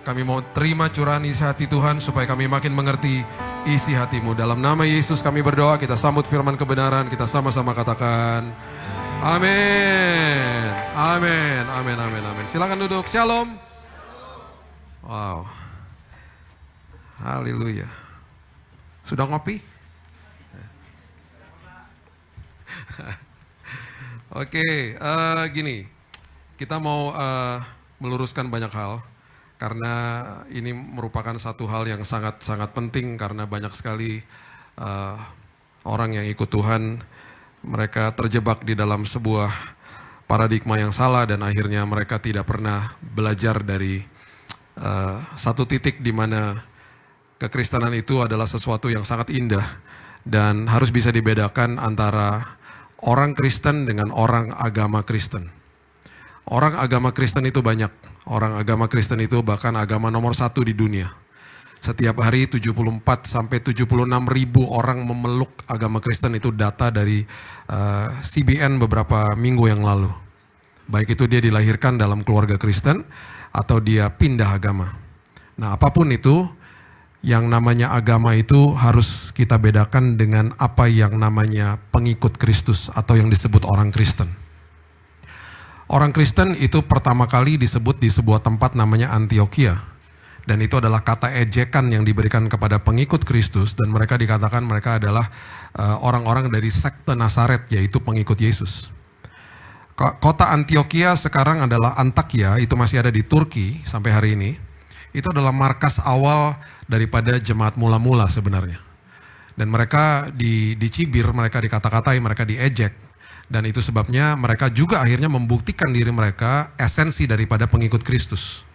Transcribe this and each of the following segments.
Kami mau terima curahan isi hati Tuhan supaya kami makin mengerti isi hati-Mu. Dalam nama Yesus kami berdoa, kita sambut firman kebenaran, kita sama-sama katakan amin. Amin, amin, amin, amin. Silakan duduk, shalom. Wow. Haleluya. Sudah ngopi? Oke, gini. Kita mau meluruskan banyak hal. Karena ini merupakan satu hal yang sangat-sangat penting karena banyak sekali orang yang ikut Tuhan, mereka terjebak di dalam sebuah paradigma yang salah dan akhirnya mereka tidak pernah belajar dari satu titik di mana kekristenan itu adalah sesuatu yang sangat indah dan harus bisa dibedakan antara orang Kristen dengan orang agama Kristen. Orang agama Kristen itu banyak. Orang agama Kristen itu bahkan agama nomor 1 di dunia. Setiap hari 74 sampai 76 ribu orang memeluk agama Kristen, itu data dari CBN beberapa minggu yang lalu. Baik itu dia dilahirkan dalam keluarga Kristen atau dia pindah agama. Nah, apapun itu, yang namanya agama itu harus kita bedakan dengan apa yang namanya pengikut Kristus atau yang disebut orang Kristen. Orang Kristen itu pertama kali disebut di sebuah tempat namanya Antioquia. Dan itu adalah kata ejekan yang diberikan kepada pengikut Kristus. Dan mereka dikatakan mereka adalah orang-orang dari sekte Nazaret, yaitu pengikut Yesus. Kota Antioquia sekarang adalah Antakya, itu masih ada di Turki sampai hari ini. Itu adalah markas awal daripada jemaat mula-mula sebenarnya. Dan mereka dicibir, mereka dikata-katai, mereka diejek. Dan itu sebabnya mereka juga akhirnya membuktikan diri mereka esensi daripada pengikut Kristus.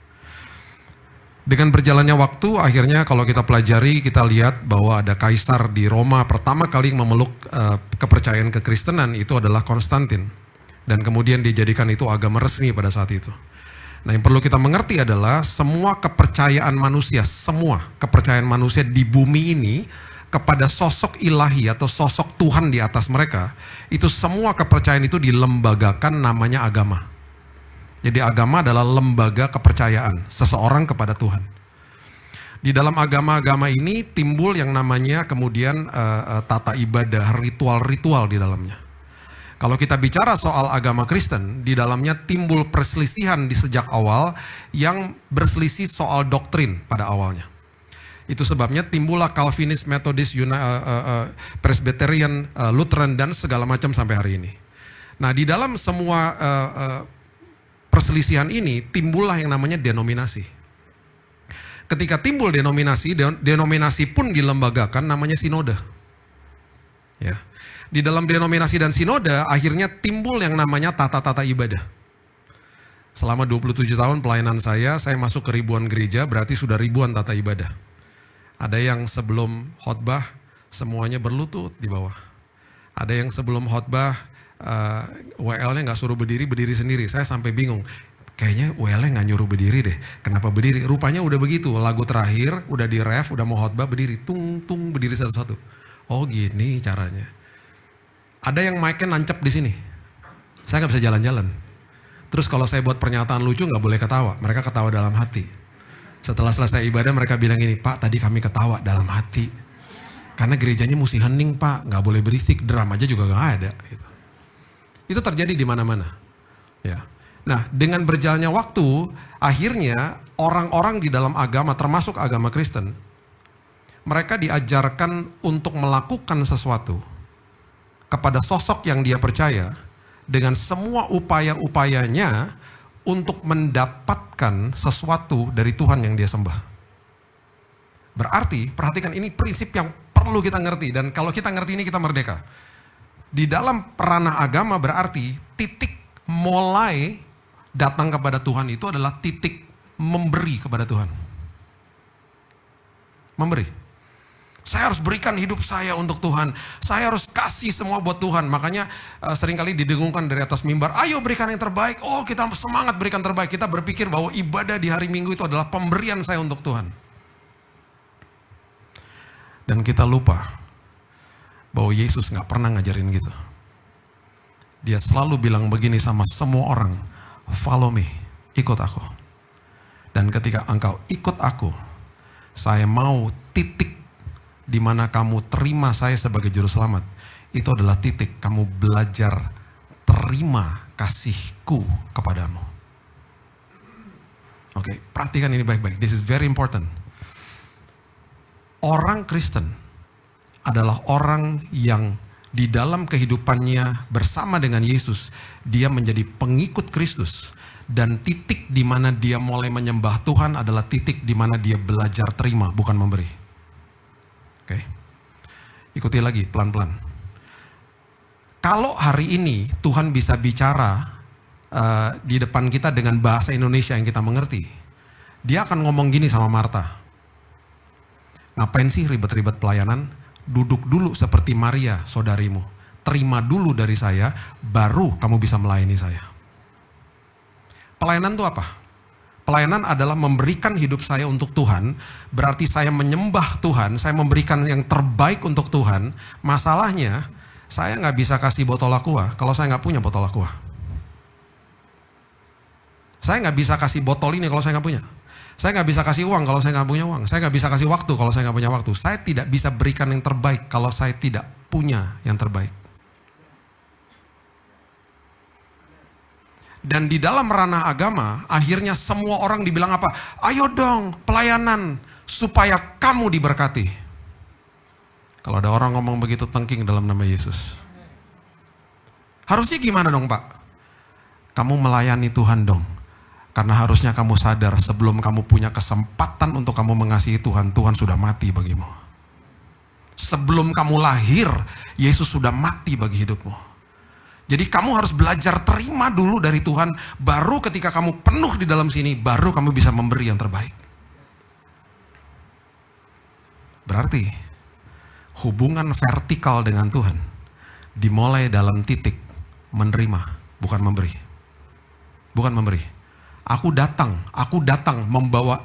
Dengan berjalannya waktu, akhirnya kalau kita pelajari, kita lihat bahwa ada kaisar di Roma pertama kali yang memeluk kepercayaan kekristenan itu adalah Konstantin. Dan kemudian dijadikan itu agama resmi pada saat itu. Nah, yang perlu kita mengerti adalah semua kepercayaan manusia di bumi ini kepada sosok ilahi atau sosok Tuhan di atas mereka, itu semua kepercayaan itu dilembagakan namanya agama. Jadi agama adalah lembaga kepercayaan seseorang kepada Tuhan. Di dalam agama-agama ini timbul yang namanya kemudian tata ibadah, ritual-ritual di dalamnya. Kalau kita bicara soal agama Kristen, di dalamnya timbul perselisihan di sejak awal yang berselisih soal doktrin pada awalnya. Itu sebabnya timbullah Calvinis, Methodist, Presbyterian, Lutheran, dan segala macam sampai hari ini. Nah, di dalam semua perselisihan ini timbullah yang namanya denominasi. Ketika timbul denominasi pun dilembagakan namanya sinode. Ya. Di dalam denominasi dan sinode akhirnya timbul yang namanya tata-tata ibadah. Selama 27 tahun pelayanan saya masuk ke ribuan gereja, berarti sudah ribuan tata ibadah. Ada yang sebelum khotbah semuanya berlutut di bawah. Ada yang sebelum khotbah WL-nya nggak suruh berdiri sendiri. Saya sampai bingung. Kayaknya WL-nya nggak nyuruh berdiri deh. Kenapa berdiri? Rupanya udah begitu. Lagu terakhir udah di ref, udah mau khotbah berdiri. Tung berdiri satu-satu. Oh gini caranya. Ada yang mic-nya nancep di sini. Saya nggak bisa jalan-jalan. Terus kalau saya buat pernyataan lucu nggak boleh ketawa. Mereka ketawa dalam hati. Setelah selesai ibadah mereka bilang ini, Pak tadi kami ketawa dalam hati. Karena gerejanya mesti hening Pak, gak boleh berisik, drum aja juga gak ada. Gitu. Itu terjadi di mana-mana. Ya. Nah, dengan berjalannya waktu, akhirnya orang-orang di dalam agama, termasuk agama Kristen, mereka diajarkan untuk melakukan sesuatu kepada sosok yang dia percaya, dengan semua upaya-upayanya, untuk mendapatkan sesuatu dari Tuhan yang dia sembah. Berarti, perhatikan ini prinsip yang perlu kita ngerti. Dan kalau kita ngerti ini kita merdeka. Di dalam ranah agama berarti titik mulai datang kepada Tuhan itu adalah titik memberi kepada Tuhan. Memberi. Saya harus berikan hidup saya untuk Tuhan. Saya harus kasih semua buat Tuhan. Makanya seringkali didengungkan dari atas mimbar, ayo berikan yang terbaik. Oh kita semangat berikan terbaik. Kita berpikir bahwa ibadah di hari Minggu itu adalah pemberian saya untuk Tuhan. Dan kita lupa bahwa Yesus gak pernah ngajarin gitu. Dia selalu bilang begini sama semua orang, follow me, ikut aku. Dan Dan ketika engkau ikut aku, saya mau titik di mana kamu terima saya sebagai juru selamat. Itu adalah titik kamu belajar terima kasihku kepadamu. Oke, perhatikan ini baik-baik. This is very important. Orang Kristen adalah orang yang di dalam kehidupannya bersama dengan Yesus, dia menjadi pengikut Kristus. Dan titik di mana dia mulai menyembah Tuhan adalah titik di mana dia belajar terima, bukan memberi. Oke. Ikuti lagi pelan-pelan. Kalau hari ini Tuhan bisa bicara di depan kita dengan bahasa Indonesia yang kita mengerti, dia akan ngomong gini sama Marta. Ngapain sih ribet-ribet pelayanan? Duduk dulu seperti Maria, saudarimu. Terima dulu dari saya, baru kamu bisa melayani saya. Pelayanan itu apa? Pelayanan adalah memberikan hidup saya untuk Tuhan, berarti saya menyembah Tuhan, saya memberikan yang terbaik untuk Tuhan. Masalahnya, saya nggak bisa kasih botol aqua kalau saya nggak punya botol aqua. Saya nggak bisa kasih botol ini kalau saya nggak punya. Saya nggak bisa kasih uang kalau saya nggak punya uang. Saya nggak bisa kasih waktu kalau saya nggak punya waktu. Saya tidak bisa berikan yang terbaik kalau saya tidak punya yang terbaik. Dan di dalam ranah agama, akhirnya semua orang dibilang apa? Ayo dong pelayanan supaya kamu diberkati. Kalau ada orang ngomong begitu tengking dalam nama Yesus. Harusnya gimana dong Pak? Kamu melayani Tuhan dong. Karena harusnya kamu sadar sebelum kamu punya kesempatan untuk kamu mengasihi Tuhan, Tuhan sudah mati bagimu. Sebelum kamu lahir, Yesus sudah mati bagi hidupmu. Jadi kamu harus belajar terima dulu dari Tuhan, baru ketika kamu penuh di dalam sini, baru kamu bisa memberi yang terbaik. Berarti hubungan vertikal dengan Tuhan dimulai dalam titik menerima, bukan memberi. Bukan memberi. Aku datang membawa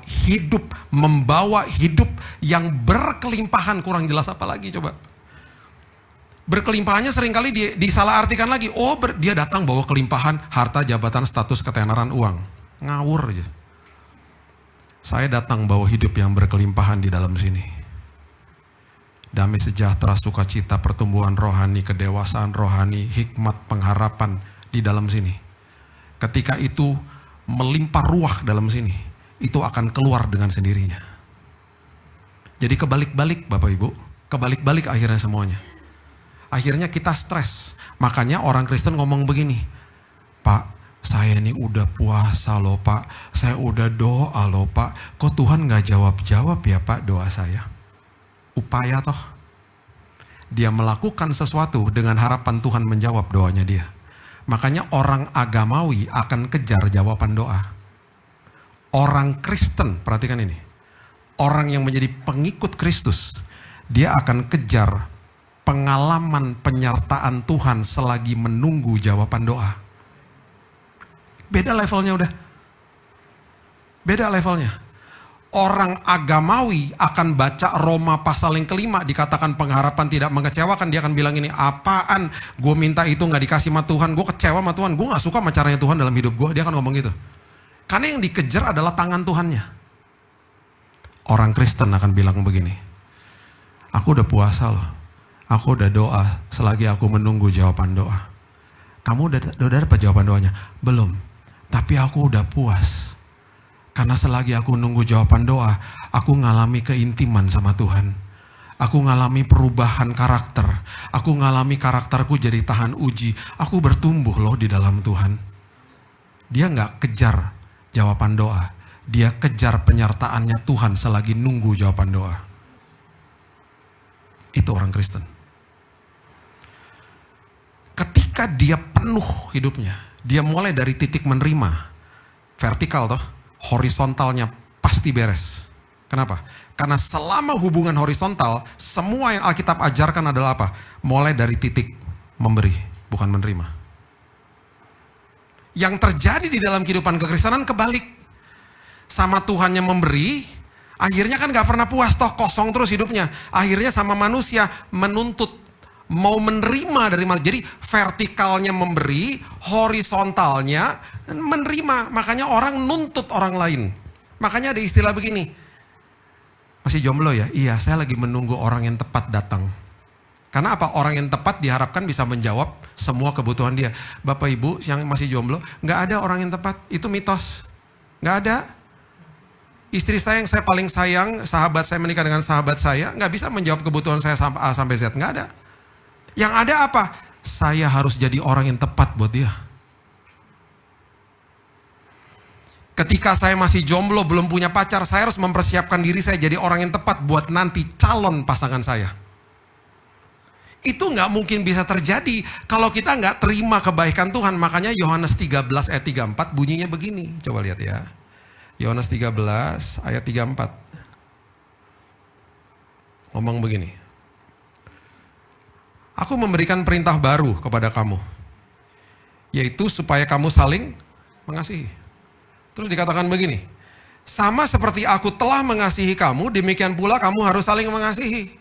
hidup yang berkelimpahan. Kurang jelas apa lagi coba? Berkelimpahannya seringkali disalahartikan lagi. Oh, dia datang bawa kelimpahan, harta, jabatan, status, ketenaran, uang. Ngawur aja. Saya datang bawa hidup yang berkelimpahan di dalam sini. Damai sejahtera, sukacita, pertumbuhan rohani, kedewasaan rohani, hikmat, pengharapan di dalam sini. Ketika itu melimpah ruah dalam sini, itu akan keluar dengan sendirinya. Jadi kebalik-balik Bapak Ibu, kebalik-balik akhirnya semuanya. Akhirnya kita stres. Makanya orang Kristen ngomong begini, Pak, saya ini udah puasa loh Pak, saya udah doa loh Pak, kok Tuhan gak jawab-jawab ya Pak doa saya? Upaya toh. Dia melakukan sesuatu dengan harapan Tuhan menjawab doanya dia. Makanya orang agamawi akan kejar jawaban doa. Orang Kristen, perhatikan ini, orang yang menjadi pengikut Kristus, dia akan kejar pengalaman penyertaan Tuhan selagi menunggu jawaban doa. Beda levelnya udah. Beda levelnya. Orang agamawi akan baca Roma pasal yang kelima, dikatakan pengharapan tidak mengecewakan. Dia akan bilang ini, apaan? Gue minta itu gak dikasih sama Tuhan, gue kecewa sama Tuhan, gue gak suka sama caranya Tuhan dalam hidup gue. Dia akan ngomong gitu. Karena yang dikejar adalah tangan Tuhannya. Orang Kristen akan bilang begini, aku udah puasa loh. Aku udah doa, selagi aku menunggu jawaban doa. Kamu udah dapat jawaban doanya? Belum, tapi aku udah puas. Karena selagi aku nunggu jawaban doa, aku ngalami keintiman sama Tuhan. Aku ngalami perubahan karakter. Aku ngalami karakterku jadi tahan uji. Aku bertumbuh loh di dalam Tuhan. Dia gak kejar jawaban doa. Dia kejar penyertaannya Tuhan selagi nunggu jawaban doa. Itu orang Kristen. Ketika dia penuh hidupnya, dia mulai dari titik menerima, vertikal toh, horizontalnya pasti beres. Kenapa? Karena selama hubungan horizontal, semua yang Alkitab ajarkan adalah apa? Mulai dari titik memberi, bukan menerima. Yang terjadi di dalam kehidupan kekristenan kebalik. Sama Tuhannya memberi, akhirnya kan gak pernah puas toh, kosong terus hidupnya. Akhirnya sama manusia menuntut, mau menerima dari mana. Jadi vertikalnya memberi, horizontalnya menerima. Makanya orang nuntut orang lain. Makanya ada istilah begini, masih jomblo ya? Iya, saya lagi menunggu orang yang tepat datang. Karena apa? Orang yang tepat diharapkan bisa menjawab semua kebutuhan dia. Bapak Ibu yang masih jomblo, nggak ada orang yang tepat. Itu mitos. Nggak ada. Istri saya yang saya paling sayang, sahabat saya menikah dengan sahabat saya, nggak bisa menjawab kebutuhan saya sampai A sampai Z. Nggak ada. Yang ada apa? Saya harus jadi orang yang tepat buat dia. Ketika saya masih jomblo, belum punya pacar, saya harus mempersiapkan diri saya jadi orang yang tepat buat nanti calon pasangan saya. Itu nggak mungkin bisa terjadi kalau kita nggak terima kebaikan Tuhan. Makanya Yohanes 13 ayat 34 bunyinya begini. Coba lihat ya. Yohanes 13 ayat 34. Ngomong begini. Aku memberikan perintah baru kepada kamu. Yaitu supaya kamu saling mengasihi. Terus dikatakan begini. Sama seperti aku telah mengasihi kamu, demikian pula kamu harus saling mengasihi.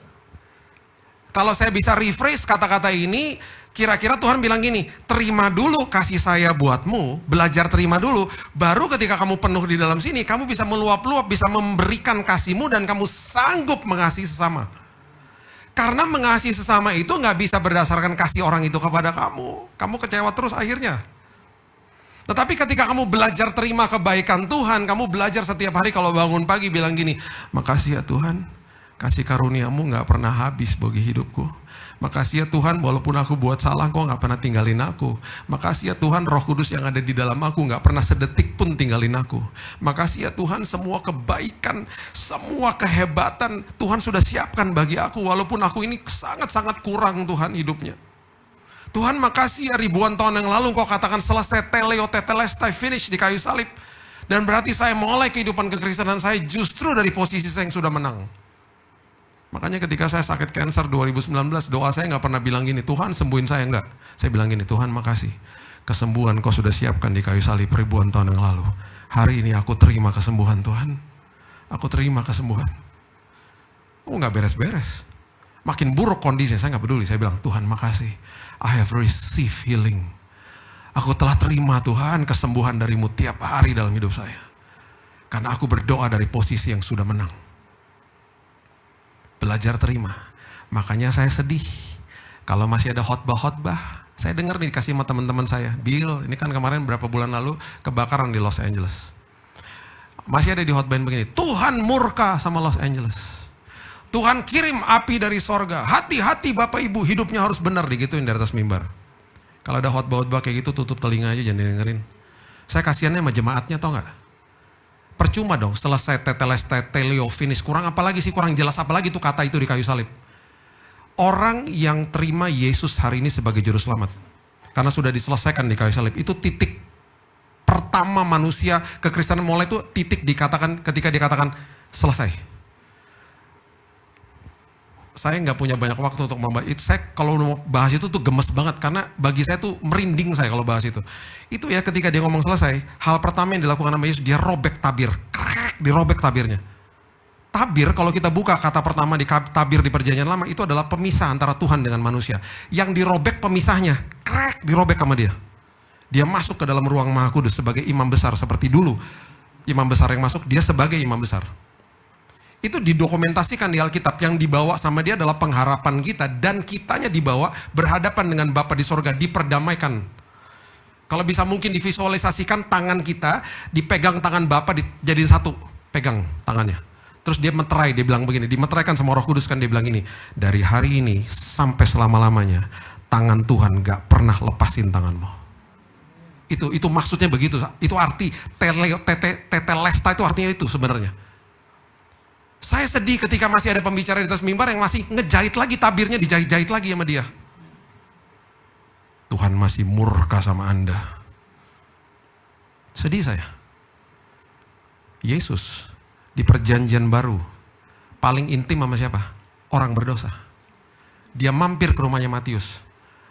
Kalau saya bisa rephrase kata-kata ini, kira-kira Tuhan bilang gini, terima dulu kasih saya buatmu, belajar terima dulu, baru ketika kamu penuh di dalam sini, kamu bisa meluap-luap, bisa memberikan kasihmu dan kamu sanggup mengasihi sesama. Karena mengasihi sesama itu nggak bisa berdasarkan kasih orang itu kepada kamu. Kamu kecewa terus akhirnya. Tetapi ketika kamu belajar terima kebaikan Tuhan, kamu belajar setiap hari kalau bangun pagi bilang gini, makasih ya Tuhan, kasih karuniamu gak pernah habis bagi hidupku. Makasih ya Tuhan, walaupun aku buat salah, kau gak pernah tinggalin aku. Makasih ya Tuhan, Roh Kudus yang ada di dalam aku gak pernah sedetik pun tinggalin aku. Makasih ya Tuhan, semua kebaikan, semua kehebatan Tuhan sudah siapkan bagi aku, walaupun aku ini sangat-sangat kurang Tuhan hidupnya. Tuhan makasih ya, ribuan tahun yang lalu kau katakan selesai, teleo tetelestai, finish di kayu salib. Dan berarti saya mulai kehidupan kekristenan saya justru dari posisi saya yang sudah menang. Makanya ketika saya sakit kanker 2019, doa saya gak pernah bilang gini, Tuhan sembuhin saya, enggak. Saya bilang gini, Tuhan makasih, kesembuhan kau sudah siapkan di kayu salib ribuan tahun yang lalu. Hari ini aku terima kesembuhan Tuhan. Aku terima kesembuhan. Oh gak beres-beres. Makin buruk kondisinya, saya gak peduli. Saya bilang, Tuhan makasih, I have received healing. Aku telah terima Tuhan kesembuhan darimu tiap hari dalam hidup saya. Karena aku berdoa dari posisi yang sudah menang. Belajar terima. Makanya saya sedih. Kalau masih ada khotbah-khotbah, saya dengar nih dikasih sama teman-teman saya. Bill, ini kan kemarin berapa bulan lalu kebakaran di Los Angeles. Masih ada di khotbah begini, Tuhan murka sama Los Angeles. Tuhan kirim api dari sorga. Hati-hati Bapak Ibu, hidupnya harus benar, digituin dari atas mimbar. Kalau ada khotbah-khotbah kayak gitu, tutup telinga aja, jangan dengerin. Saya kasihannya sama jemaatnya, tau gak? Percuma dong, setelah saya tetelestai, teleo, finish, kurang apalagi sih, kurang jelas apalagi tuh kata itu di kayu salib. Orang yang terima Yesus hari ini sebagai juru selamat, karena sudah diselesaikan di kayu salib, itu titik pertama manusia kekristenan mulai itu titik dikatakan ketika dikatakan selesai. Saya nggak punya banyak waktu untuk membahas itu. Saya kalau mau bahas itu tuh gemes banget karena bagi saya tuh merinding saya kalau bahas itu. Itu ya ketika dia ngomong selesai, hal pertama yang dilakukan sama Yesus, dia robek tabir, dirobek tabirnya. Tabir kalau kita buka kata pertama di tabir di Perjanjian Lama itu adalah pemisah antara Tuhan dengan manusia. Yang dirobek pemisahnya, dirobek sama dia. Dia masuk ke dalam ruang Maha Kudus sebagai imam besar seperti dulu. Imam besar yang masuk, dia sebagai imam besar. Itu didokumentasikan di Alkitab, yang dibawa sama dia adalah pengharapan kita dan kitanya dibawa berhadapan dengan Bapa di sorga, diperdamaikan. Kalau bisa mungkin divisualisasikan tangan kita dipegang tangan Bapa dijadiin satu, pegang tangannya. Terus dia meterai, dia bilang begini, dimeteraikan sama Roh Kudus kan, dia bilang ini, dari hari ini sampai selama-lamanya tangan Tuhan gak pernah lepasin tanganmu. Itu maksudnya begitu, itu arti tetelesta itu artinya itu sebenarnya. Saya sedih ketika masih ada pembicara di atas mimbar yang masih ngejahit lagi tabirnya, dijahit-jahit lagi sama dia. Tuhan masih murka sama Anda. Sedih saya. Yesus di perjanjian baru paling intim sama siapa? Orang berdosa. Dia mampir ke rumahnya Matius.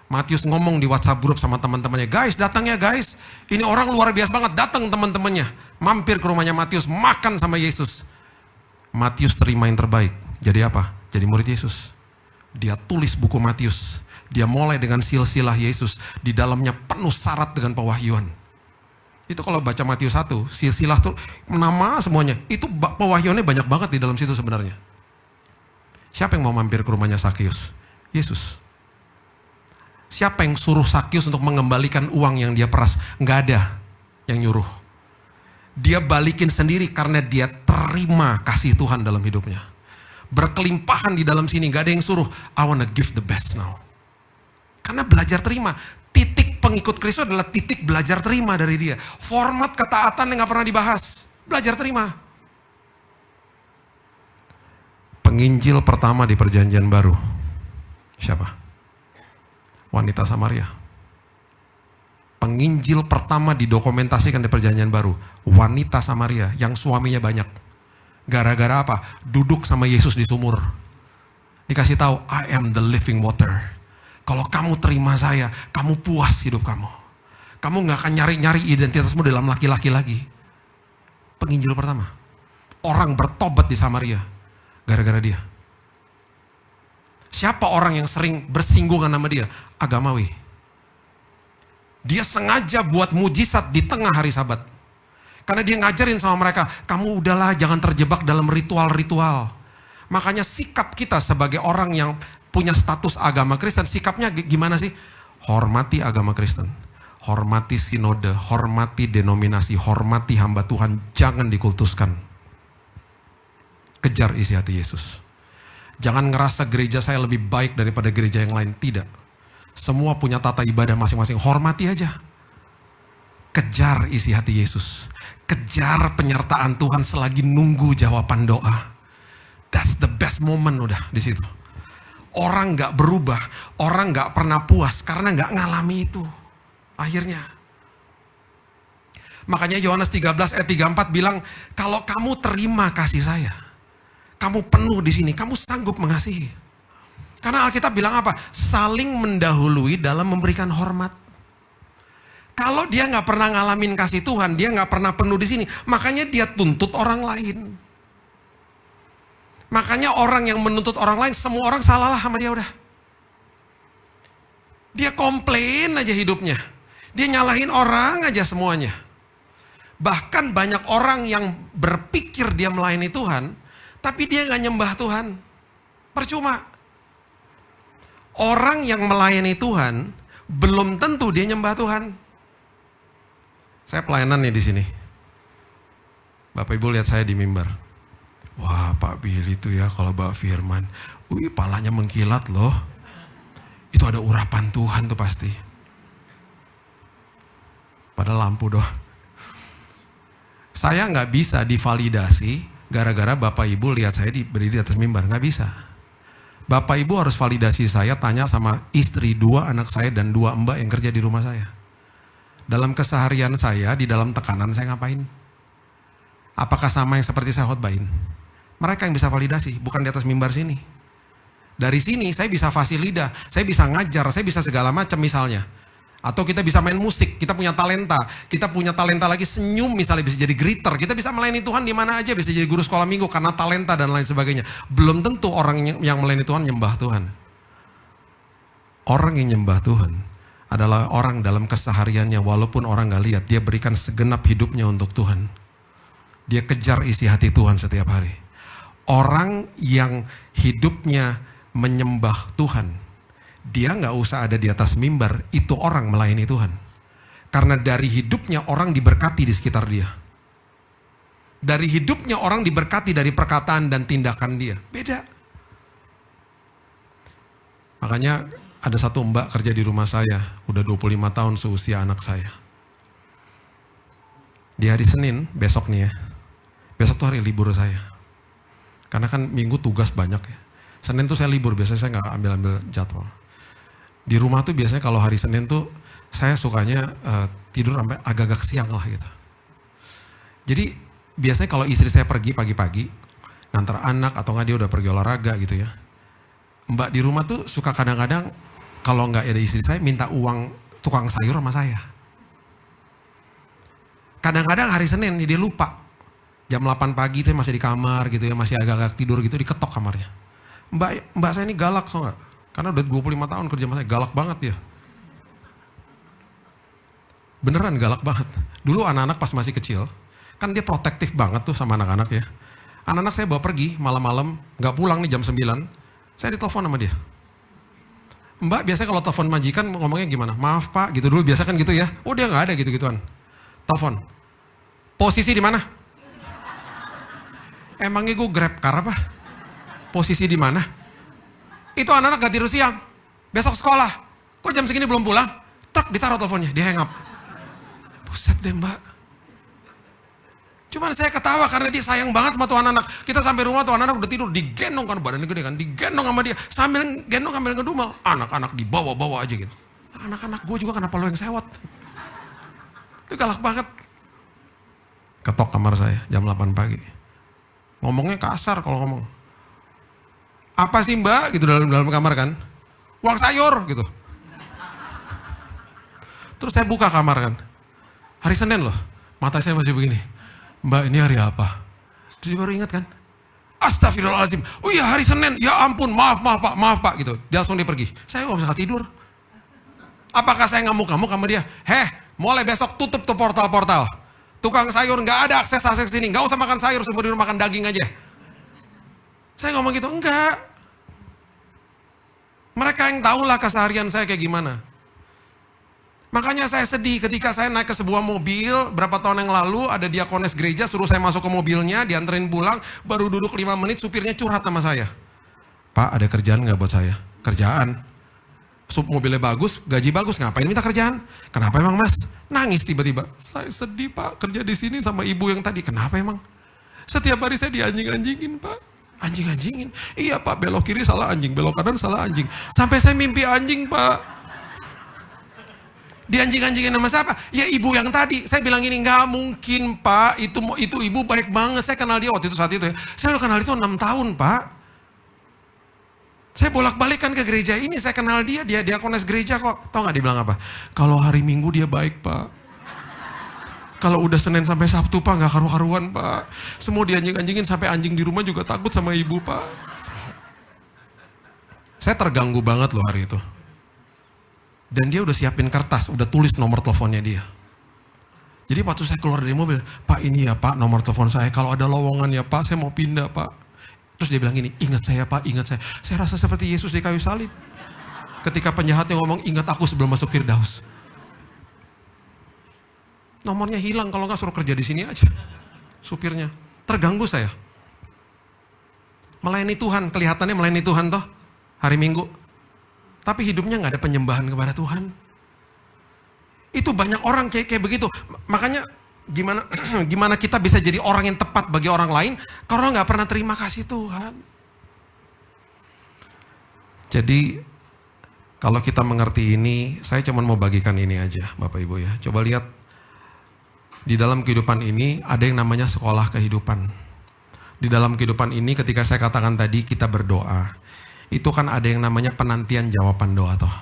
Matius ngomong di WhatsApp grup sama teman-temannya, guys datang ya guys, ini orang luar biasa banget, datang teman-temannya. Mampir ke rumahnya Matius, makan sama Yesus. Matius terima yang terbaik. Jadi apa? Jadi murid Yesus. Dia tulis buku Matius. Dia mulai dengan silsilah Yesus. Di dalamnya penuh syarat dengan pewahyuan. Itu kalau baca Matius 1, silsilah tuh nama semuanya. Itu pewahyuannya banyak banget di dalam situ sebenarnya. Siapa yang mau mampir ke rumahnya Sakius? Yesus. Siapa yang suruh Sakius untuk mengembalikan uang yang dia peras? Nggak ada yang nyuruh. Dia balikin sendiri karena dia terima kasih Tuhan dalam hidupnya. Berkelimpahan di dalam sini, nggak ada yang suruh. I wanna give the best now. Karena belajar terima. Titik pengikut Kristus adalah titik belajar terima dari dia. Format ketaatan yang nggak pernah dibahas. Belajar terima. Penginjil pertama di perjanjian baru. Siapa? Wanita Samaria. Penginjil pertama didokumentasikan di perjanjian baru. Wanita Samaria yang suaminya banyak. Gara-gara apa? Duduk sama Yesus di sumur. Dikasih tahu, I am the living water. Kalau kamu terima saya, kamu puas hidup kamu. Kamu gak akan nyari-nyari identitasmu dalam laki-laki lagi. Penginjil pertama. Orang bertobat di Samaria. Gara-gara dia. Siapa orang yang sering bersinggungan sama dia? Agamawi. Dia sengaja buat mujizat di tengah hari Sabat. Karena dia ngajarin sama mereka, kamu udahlah jangan terjebak dalam ritual-ritual. Makanya sikap kita sebagai orang yang punya status agama Kristen, sikapnya gimana sih? Hormati agama Kristen. Hormati sinode, hormati denominasi, hormati hamba Tuhan, jangan dikultuskan. Kejar isi hati Yesus. Jangan ngerasa gereja saya lebih baik daripada gereja yang lain, tidak. Semua punya tata ibadah masing-masing, hormati aja. Kejar isi hati Yesus. Kejar penyertaan Tuhan selagi nunggu jawaban doa. That's the best moment udah di situ. Orang gak berubah, orang gak pernah puas karena gak ngalami itu. Akhirnya. Makanya Yohanes 13 ayat 34 bilang, kalau kamu terima kasih saya, kamu penuh di sini, kamu sanggup mengasihi. Karena Alkitab bilang apa? Saling mendahului dalam memberikan hormat. Kalau dia nggak pernah ngalamin kasih Tuhan, dia nggak pernah penuh di sini, makanya dia tuntut orang lain. Makanya orang yang menuntut orang lain, semua orang salah lah sama dia udah. Dia komplain aja hidupnya. Dia nyalahin orang aja semuanya. Bahkan banyak orang yang berpikir dia melayani Tuhan, tapi dia nggak nyembah Tuhan. Percuma. Orang yang melayani Tuhan, belum tentu dia nyembah Tuhan. Saya pelayanan nih di sini. Bapak Ibu lihat saya di mimbar. Wah, Pak Billy itu ya kalau bawa firman, palanya mengkilat loh. Itu ada urapan Tuhan tuh pasti. Padahal lampu doang. Saya nggak bisa divalidasi gara-gara Bapak Ibu lihat saya berdiri di atas mimbar, nggak bisa. Bapak Ibu harus validasi saya, tanya sama istri, 2 anak saya dan 2 mbak yang kerja di rumah saya. Dalam keseharian saya, di dalam tekanan saya ngapain? Apakah sama yang seperti saya khotbahin? Mereka yang bisa validasi, bukan di atas mimbar sini. Dari sini saya bisa fasilida, saya bisa ngajar, saya bisa segala macam misalnya. Atau kita bisa main musik, kita punya talenta lagi senyum misalnya, bisa jadi greeter, kita bisa melayani Tuhan di mana aja, bisa jadi guru sekolah minggu karena talenta dan lain sebagainya. Belum tentu orang yang melayani Tuhan nyembah Tuhan. Orang yang nyembah Tuhan adalah orang dalam kesehariannya, walaupun orang gak lihat, dia berikan segenap hidupnya untuk Tuhan. Dia kejar isi hati Tuhan setiap hari. Orang yang hidupnya menyembah Tuhan, dia gak usah ada di atas mimbar, itu orang melayani Tuhan. Karena dari hidupnya orang diberkati di sekitar dia. Dari hidupnya orang diberkati dari perkataan dan tindakan dia. Beda. Makanya ada satu mbak kerja di rumah saya, udah 25 tahun seusia anak saya. Di hari Senin, besok nih ya. Besok tuh hari libur saya. Karena kan Minggu tugas banyak ya. Senin tuh saya libur, biasanya saya gak ambil-ambil jadwal. Di rumah tuh biasanya kalau hari Senin tuh saya sukanya tidur sampai agak-agak siang lah gitu. Jadi biasanya kalau istri saya pergi pagi-pagi, ngantar anak atau nggak dia udah pergi olahraga gitu ya. Mbak di rumah tuh suka kadang-kadang kalau nggak ada istri saya minta uang tukang sayur sama saya. Kadang-kadang hari Senin dia lupa. Jam 8 pagi tuh masih di kamar gitu ya, masih agak-agak tidur gitu, diketok kamarnya. Mbak saya ini galak so nggak? Karena udah 25 tahun kerja sama saya, galak banget dia. Beneran galak banget. Dulu anak-anak pas masih kecil, kan dia protektif banget tuh sama anak-anak ya. Anak-anak saya bawa pergi malam-malam, nggak pulang nih jam 9, saya ditelepon sama dia. Mbak biasanya kalau telepon majikan ngomongnya gimana? Maaf pak, gitu dulu biasa kan gitu ya. Oh dia nggak ada gitu-gituan. Telepon. Posisi di mana? Emangnya gue grab car apa? Posisi di mana? Itu anak-anak gak tidur siang. Besok sekolah. Kok jam segini belum pulang? Tak ditaruh teleponnya, dia hang up. Buset deh mbak. Cuman saya ketawa karena dia sayang banget sama tuh anak-anak. Kita sampai rumah tuh anak-anak udah tidur, digendong kan badannya gede kan, digendong sama dia. Sambil gendong sambil ngedumel. Anak-anak dibawa-bawa aja gitu. Anak-anak gue juga kenapa lo yang sewot? Itu galak banget. Ketok kamar saya jam 8 pagi. Ngomongnya kasar kalau ngomong. Apa sih mbak? Gitu dalam kamar kan. Uang sayur gitu. Terus saya buka kamar kan. Hari Senin loh. Mata saya masih begini. Mbak ini hari apa? Terus dia baru ingat kan. Astagfirullahaladzim. Oh iya hari Senin. Ya ampun maaf pak gitu. Dia langsung dia pergi. Saya gak bisa tidur. Apakah saya ngamuk-ngamuk sama dia? Mulai besok tutup tuh portal-portal. Tukang sayur gak ada akses sini. Gak usah makan sayur, semua di rumah makan daging aja. Saya ngomong gitu, enggak. Mereka yang tahulah keseharian saya kayak gimana. Makanya saya sedih ketika saya naik ke sebuah mobil, berapa tahun yang lalu ada diakones gereja suruh saya masuk ke mobilnya, dianterin pulang, baru duduk 5 menit supirnya curhat sama saya. Pak ada kerjaan gak buat saya? Kerjaan? Mobilnya bagus, gaji bagus, ngapain minta kerjaan? Kenapa emang mas? Nangis tiba-tiba. Saya sedih pak, kerja di sini sama ibu yang tadi. Kenapa emang? Setiap hari saya dianjing-anjingin pak. Anjing-anjingin? Iya pak, belok kiri salah anjing, belok kanan salah anjing. Sampai saya mimpi anjing pak. Dianjing-anjingin sama siapa? Ya ibu yang tadi. Saya bilang ini nggak mungkin pak. Itu ibu baik banget. Saya kenal dia waktu itu saat itu ya. Saya udah kenal itu 6 tahun pak. Saya bolak-balik kan ke gereja ini. Saya kenal dia diakones gereja kok. Tahu nggak dia bilang apa? Kalau hari Minggu dia baik pak. Kalau udah Senin sampai Sabtu pak nggak karu-karuan pak. Semua dianjing-anjingin sampai anjing di rumah juga takut sama ibu pak. Saya terganggu banget loh hari itu. Dan dia udah siapin kertas, udah tulis nomor teleponnya dia. Jadi waktu saya keluar dari mobil, Pak ini ya Pak nomor telepon saya. Kalau ada lowongan ya Pak, saya mau pindah Pak. Terus dia bilang gini, ingat saya Pak, ingat saya. Saya rasa seperti Yesus di kayu salib. Ketika penjahatnya ngomong, ingat aku sebelum masuk Firdaus. Nomornya hilang, kalau nggak suruh kerja di sini aja. Supirnya. Terganggu saya. Melayani Tuhan, kelihatannya melayani Tuhan toh. Hari Minggu. Tapi hidupnya nggak ada penyembahan kepada Tuhan. Itu banyak orang kayak begitu. Makanya gimana kita bisa jadi orang yang tepat bagi orang lain kalau nggak pernah terima kasih Tuhan. Jadi kalau kita mengerti ini, saya cuma mau bagikan ini aja, Bapak Ibu ya. Coba lihat di dalam kehidupan ini ada yang namanya sekolah kehidupan. Di dalam kehidupan ini ketika saya katakan tadi kita berdoa. Itu kan ada yang namanya penantian jawaban doa toh.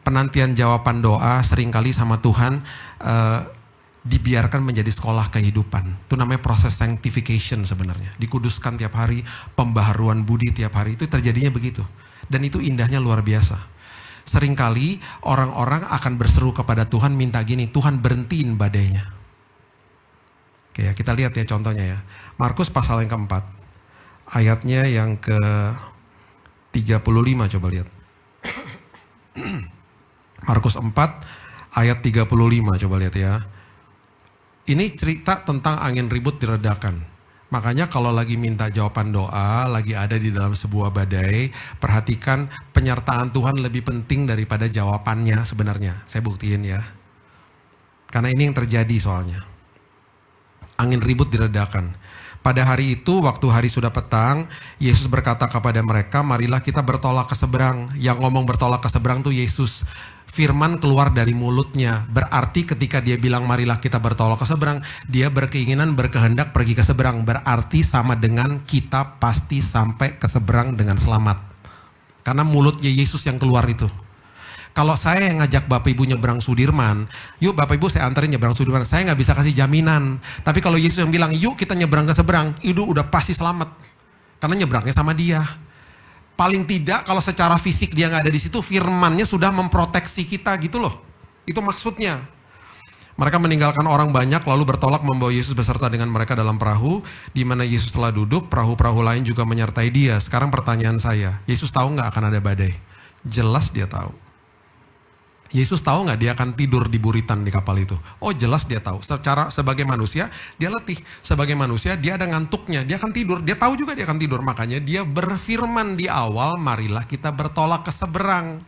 Penantian jawaban doa seringkali sama Tuhan dibiarkan menjadi sekolah kehidupan. Itu namanya proses sanctification sebenarnya. Dikuduskan tiap hari, pembaharuan budi tiap hari. Itu terjadinya begitu. Dan itu indahnya luar biasa. Seringkali orang-orang akan berseru kepada Tuhan minta gini, Tuhan berhentiin badainya. Oke ya, kita lihat ya contohnya ya. Markus pasal yang keempat. Ayatnya yang ke 35 coba lihat. Markus 4 ayat 35 coba lihat ya. Ini cerita tentang angin ribut diredakan. Makanya kalau lagi minta jawaban doa, lagi ada di dalam sebuah badai, perhatikan penyertaan Tuhan lebih penting daripada jawabannya sebenarnya. Saya buktiin ya. Karena ini yang terjadi soalnya. Angin ribut diredakan. Pada hari itu, waktu hari sudah petang, Yesus berkata kepada mereka, marilah kita bertolak ke seberang. Yang ngomong bertolak ke seberang tuh Yesus. Firman keluar dari mulutnya. Berarti ketika dia bilang marilah kita bertolak ke seberang, dia berkeinginan berkehendak pergi ke seberang. Berarti sama dengan kita pasti sampai ke seberang dengan selamat. Karena mulutnya Yesus yang keluar itu. Kalau saya yang ngajak Bapak Ibu nyebrang Sudirman, yuk Bapak Ibu saya anterin nyebrang Sudirman, saya nggak bisa kasih jaminan. Tapi kalau Yesus yang bilang, yuk kita nyebrang ke seberang, itu udah pasti selamat. Karena nyebrangnya sama dia. Paling tidak kalau secara fisik dia nggak ada di situ, firmannya sudah memproteksi kita gitu loh. Itu maksudnya. Mereka meninggalkan orang banyak lalu bertolak membawa Yesus beserta dengan mereka dalam perahu. Di mana Yesus telah duduk, perahu-perahu lain juga menyertai dia. Sekarang pertanyaan saya, Yesus tahu nggak akan ada badai? Jelas dia tahu. Yesus tahu nggak dia akan tidur di buritan di kapal itu? Oh jelas dia tahu. Secara sebagai manusia, dia letih. Sebagai manusia, dia ada ngantuknya. Dia akan tidur. Dia tahu juga dia akan tidur. Makanya dia berfirman di awal, marilah kita bertolak ke seberang.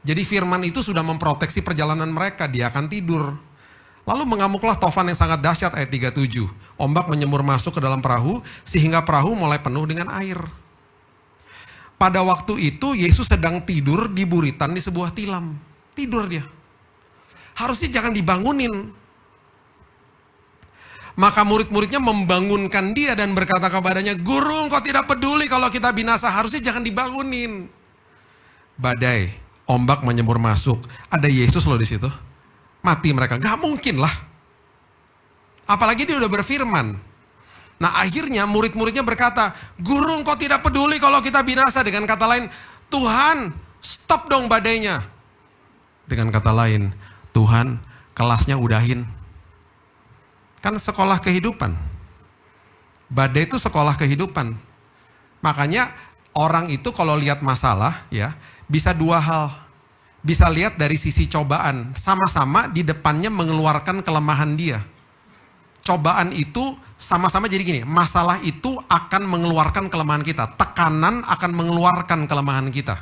Jadi firman itu sudah memproteksi perjalanan mereka. Dia akan tidur. Lalu mengamuklah tofan yang sangat dahsyat ayat 37. Ombak menyemur masuk ke dalam perahu sehingga perahu mulai penuh dengan air. Pada waktu itu Yesus sedang tidur di buritan di sebuah tilam. Tidur dia. Harusnya jangan dibangunin. Maka murid-muridnya membangunkan dia dan berkata kepadanya, "Guru, engkau tidak peduli kalau kita binasa." Harusnya jangan dibangunin. Badai, ombak menyembur masuk. Ada Yesus loh di situ. Mati mereka, gak mungkin lah. Apalagi dia udah berfirman. Nah akhirnya murid-muridnya berkata, "Guru, engkau tidak peduli kalau kita binasa." Dengan kata lain, "Tuhan, stop dong badainya." Dengan kata lain, "Tuhan, kelasnya udahin." Kan sekolah kehidupan. Badai itu sekolah kehidupan. Makanya orang itu kalau lihat masalah ya, bisa dua hal. Bisa lihat dari sisi cobaan, sama-sama di depannya mengeluarkan kelemahan dia. Cobaan itu sama-sama jadi gini, masalah itu akan mengeluarkan kelemahan kita, tekanan akan mengeluarkan kelemahan kita.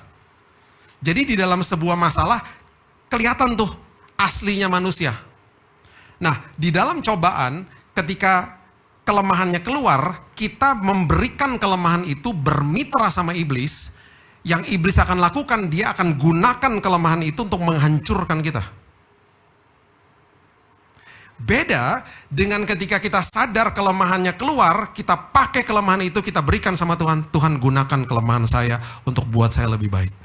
Jadi di dalam sebuah masalah, kelihatan tuh aslinya manusia. Nah, di dalam cobaan, ketika kelemahannya keluar, kita memberikan kelemahan itu bermitra sama iblis. Yang iblis akan lakukan, dia akan gunakan kelemahan itu untuk menghancurkan kita. Beda dengan ketika kita sadar kelemahannya keluar, kita pakai kelemahan itu, kita berikan sama Tuhan. Tuhan, gunakan kelemahan saya untuk buat saya lebih baik.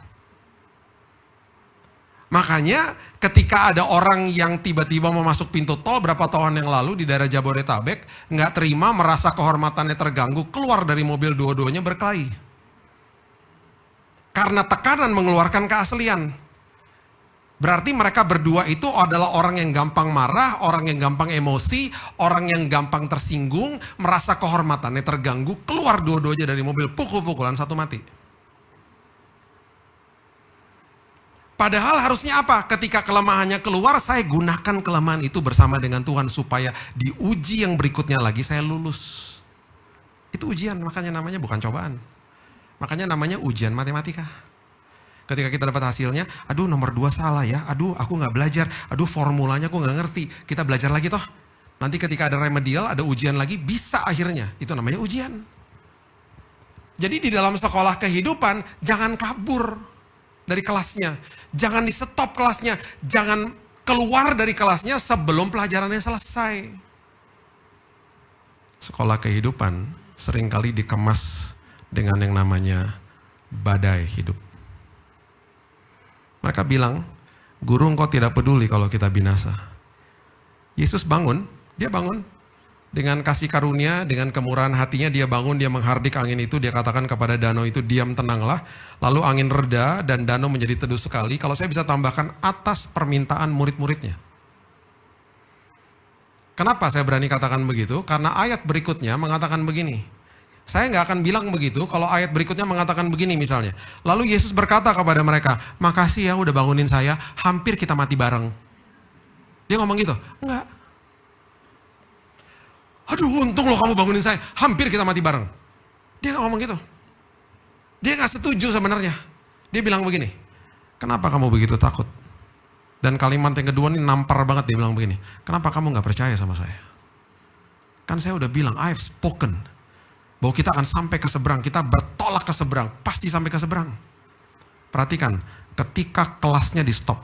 Makanya ketika ada orang yang tiba-tiba mau masuk pintu tol berapa tahun yang lalu di daerah Jabodetabek, nggak terima, merasa kehormatannya terganggu, keluar dari mobil dua-duanya berkelahi. Karena tekanan mengeluarkan keaslian. Berarti mereka berdua itu adalah orang yang gampang marah, orang yang gampang emosi, orang yang gampang tersinggung, merasa kehormatannya terganggu, keluar dua-duanya dari mobil, pukul-pukulan, satu mati. Padahal harusnya apa? Ketika kelemahannya keluar, saya gunakan kelemahan itu bersama dengan Tuhan supaya di uji yang berikutnya lagi saya lulus. Itu ujian, makanya namanya bukan cobaan. Makanya namanya ujian matematika. Ketika kita dapat hasilnya, aduh nomor 2 salah ya, aduh aku gak belajar, aduh formulanya aku gak ngerti. Kita belajar lagi toh. Nanti ketika ada remedial, ada ujian lagi, bisa akhirnya. Itu namanya ujian. Jadi di dalam sekolah kehidupan, jangan kabur dari kelasnya. Jangan di stop kelasnya. Jangan keluar dari kelasnya sebelum pelajarannya selesai. Sekolah kehidupan seringkali dikemas dengan yang namanya badai hidup. Mereka bilang, "Guru, engkau tidak peduli kalau kita binasa." Yesus bangun, dia bangun. Dengan kasih karunia, dengan kemurahan hatinya dia bangun, dia menghardik angin itu, dia katakan kepada danau itu, "Diam, tenanglah." Lalu angin reda dan danau menjadi teduh sekali. Kalau saya bisa tambahkan, atas permintaan murid-muridnya. Kenapa saya berani katakan begitu? Karena ayat berikutnya mengatakan begini. Saya nggak akan bilang begitu kalau ayat berikutnya mengatakan begini misalnya. Lalu Yesus berkata kepada mereka, "Makasih ya udah bangunin saya, hampir kita mati bareng." Dia ngomong gitu? Enggak. "Aduh untung loh kamu bangunin saya, hampir kita mati bareng." Dia nggak ngomong gitu. Dia nggak setuju sebenarnya. Dia bilang begini, "Kenapa kamu begitu takut?" Dan kalimat yang kedua ini nampar banget, dia bilang begini, "Kenapa kamu nggak percaya sama saya? Kan saya udah bilang, I've spoken. Bahwa kita akan sampai ke seberang, kita bertolak ke seberang, pasti sampai ke seberang." Perhatikan, ketika kelasnya di stop,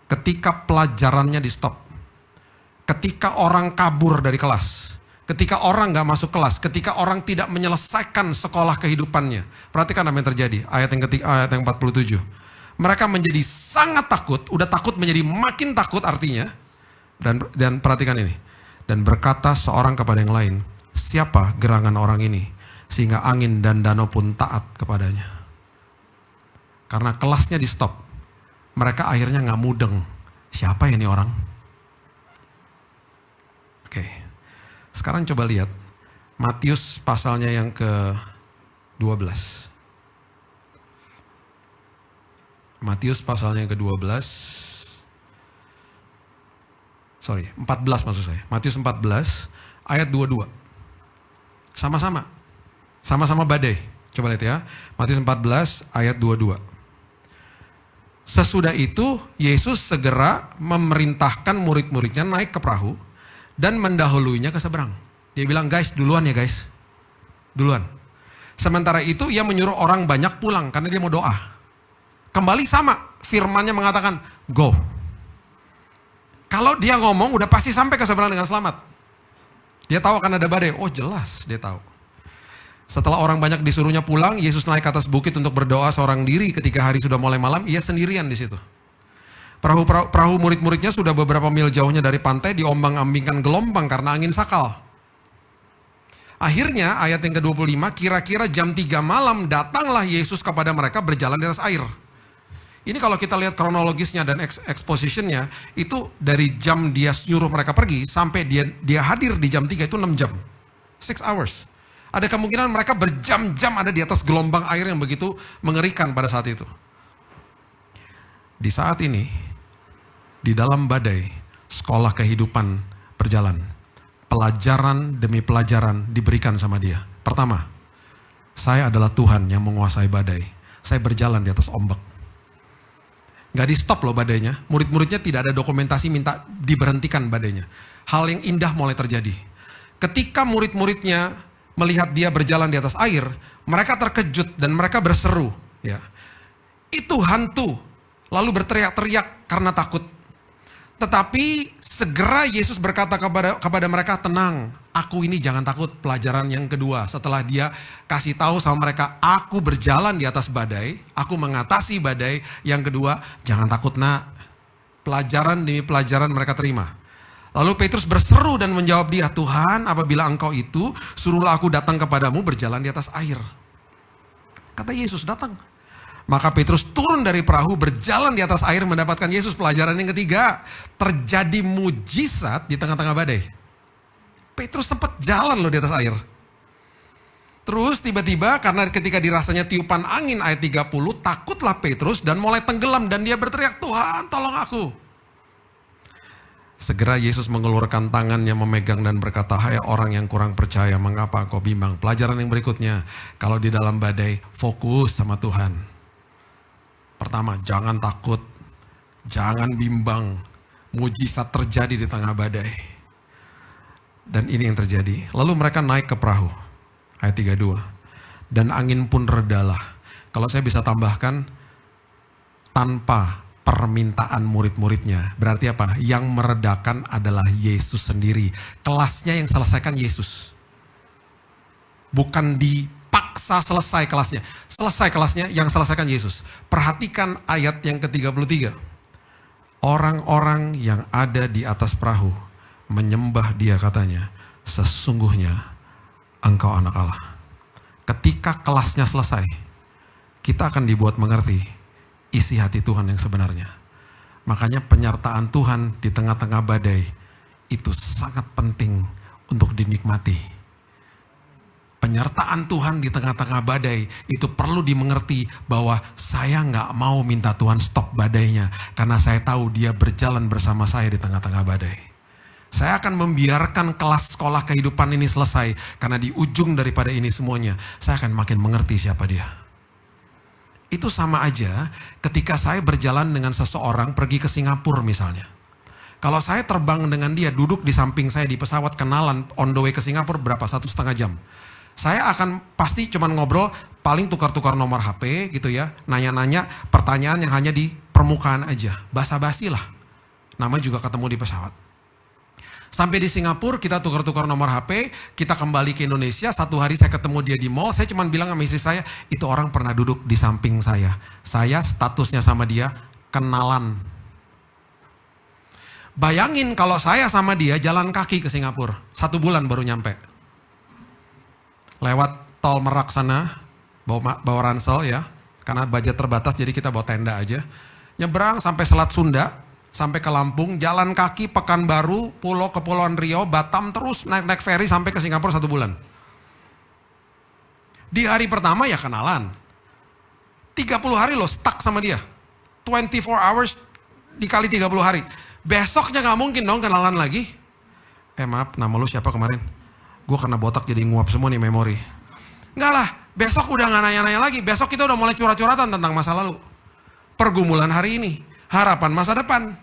ketika pelajarannya di stop, ketika orang kabur dari kelas, ketika orang gak masuk kelas, ketika orang tidak menyelesaikan sekolah kehidupannya. Perhatikan apa yang terjadi, ayat yang 47. Mereka menjadi sangat takut, udah takut menjadi makin takut artinya. Dan perhatikan ini, dan berkata seorang kepada yang lain, "Siapa gerangan orang ini sehingga angin dan danau pun taat kepadanya?" Karena kelasnya di stop, mereka akhirnya nggak mudeng. Siapa ini orang? Oke, sekarang coba lihat Matius pasalnya yang ke-12. Matius pasalnya yang ke-12. 14 maksud saya. Matius 14 ayat 22. Sama-sama badai. Coba lihat ya. Matius 14 ayat 22. Sesudah itu Yesus segera memerintahkan murid-muridnya naik ke perahu dan mendahuluinya ke seberang. Dia bilang, guys, duluan ya guys. Duluan. Sementara itu ia menyuruh orang banyak pulang karena dia mau doa. Kembali sama, firmannya mengatakan, go. Kalau dia ngomong udah pasti sampai ke seberang dengan selamat. Dia tahu akan ada badai. Oh jelas dia tahu. Setelah orang banyak disuruhnya pulang, Yesus naik ke atas bukit untuk berdoa seorang diri. Ketika hari sudah mulai malam, ia sendirian di situ. Perahu murid-muridnya sudah beberapa mil jauhnya dari pantai, diombang-ambingkan gelombang karena angin sakal. Akhirnya ayat yang ke-25, kira-kira jam 3 malam datanglah Yesus kepada mereka berjalan di atas air. Ini kalau kita lihat kronologisnya dan expositionnya, itu dari jam dia nyuruh mereka pergi sampai dia hadir di jam 3 itu 6 jam. 6 hours. Ada kemungkinan mereka berjam-jam ada di atas gelombang air yang begitu mengerikan pada saat itu. Di saat ini, di dalam badai, sekolah kehidupan berjalan. Pelajaran demi pelajaran diberikan sama dia. Pertama, saya adalah Tuhan yang menguasai badai. Saya berjalan di atas ombak. Gak di stop loh badainya. Murid-muridnya tidak ada dokumentasi minta diberhentikan badainya. Hal yang indah mulai terjadi. Ketika murid-muridnya melihat dia berjalan di atas air, mereka terkejut dan mereka berseru. Ya, itu hantu. Lalu berteriak-teriak karena takut. Tetapi segera Yesus berkata kepada mereka, tenang, aku ini jangan takut. Pelajaran yang kedua, setelah dia kasih tahu sama mereka, aku berjalan di atas badai, aku mengatasi badai. Yang kedua, jangan takut nak. Pelajaran demi pelajaran mereka terima. Lalu Petrus berseru dan menjawab dia, Tuhan, apabila engkau itu, suruhlah aku datang kepadamu berjalan di atas air. Kata Yesus, datang. Maka Petrus turun dari perahu, berjalan di atas air mendapatkan Yesus. Pelajaran yang ketiga, terjadi mujizat di tengah-tengah badai. Petrus sempat jalan loh di atas air. Terus tiba-tiba karena ketika dirasanya tiupan angin ayat 30, takutlah Petrus dan mulai tenggelam dan dia berteriak, Tuhan tolong aku. Segera Yesus mengeluarkan tangannya memegang dan berkata, hai orang yang kurang percaya, mengapa kau bimbang? Pelajaran yang berikutnya, kalau di dalam badai, fokus sama Tuhan. Pertama, jangan takut, jangan bimbang, mujizat terjadi di tengah badai. Dan ini yang terjadi. Lalu mereka naik ke perahu, ayat 32. Dan angin pun redalah. Kalau saya bisa tambahkan, tanpa permintaan murid-muridnya. Berarti apa? Yang meredakan adalah Yesus sendiri. Kelasnya yang selesaikan Yesus. Bukan dipaksa selesai kelasnya. Selesai kelasnya yang selesaikan Yesus. Perhatikan ayat yang ke-33. Orang-orang yang ada di atas perahu menyembah dia katanya, sesungguhnya engkau anak Allah. Ketika kelasnya selesai, kita akan dibuat mengerti isi hati Tuhan yang sebenarnya. Makanya penyertaan Tuhan di tengah-tengah badai itu sangat penting untuk dinikmati. Penyertaan Tuhan di tengah-tengah badai itu perlu dimengerti bahwa saya nggak mau minta Tuhan stop badainya. Karena saya tahu dia berjalan bersama saya di tengah-tengah badai. Saya akan membiarkan kelas sekolah kehidupan ini selesai. Karena di ujung daripada ini semuanya, saya akan makin mengerti siapa dia. Itu sama aja ketika saya berjalan dengan seseorang pergi ke Singapura misalnya. Kalau saya terbang dengan dia, duduk di samping saya di pesawat, kenalan on the way ke Singapura berapa? 1,5 jam. Saya akan pasti cuman ngobrol, paling tukar-tukar nomor HP gitu ya. Nanya-nanya pertanyaan yang hanya di permukaan aja. Basa-basi lah. Nama juga ketemu di pesawat. Sampai di Singapura kita tukar-tukar nomor HP, kita kembali ke Indonesia. Satu hari saya ketemu dia di mall, saya cuman bilang sama istri saya, itu orang pernah duduk di samping saya. Saya statusnya sama dia, kenalan. Bayangin kalau saya sama dia jalan kaki ke Singapura. 1 bulan baru nyampe. Lewat tol Merak sana, bawa ransel ya. Karena budget terbatas jadi kita bawa tenda aja. Nyebrang sampai Selat Sunda. sampai ke Lampung, jalan kaki Pekanbaru, Pulau Kepulauan Riau, Batam, terus naik ferry sampai ke Singapura 1 bulan. Di hari pertama ya kenalan. 30 hari lo stuck sama dia. 24 hours dikali 30 hari. Besoknya gak mungkin dong kenalan lagi. Maaf, nama lu siapa kemarin? Gue karena botak jadi nguap semua nih memori. Enggak lah, besok udah gak nanya-nanya lagi. Besok kita udah mulai curhat-curhatan tentang masa lalu. Pergumulan hari ini, harapan masa depan.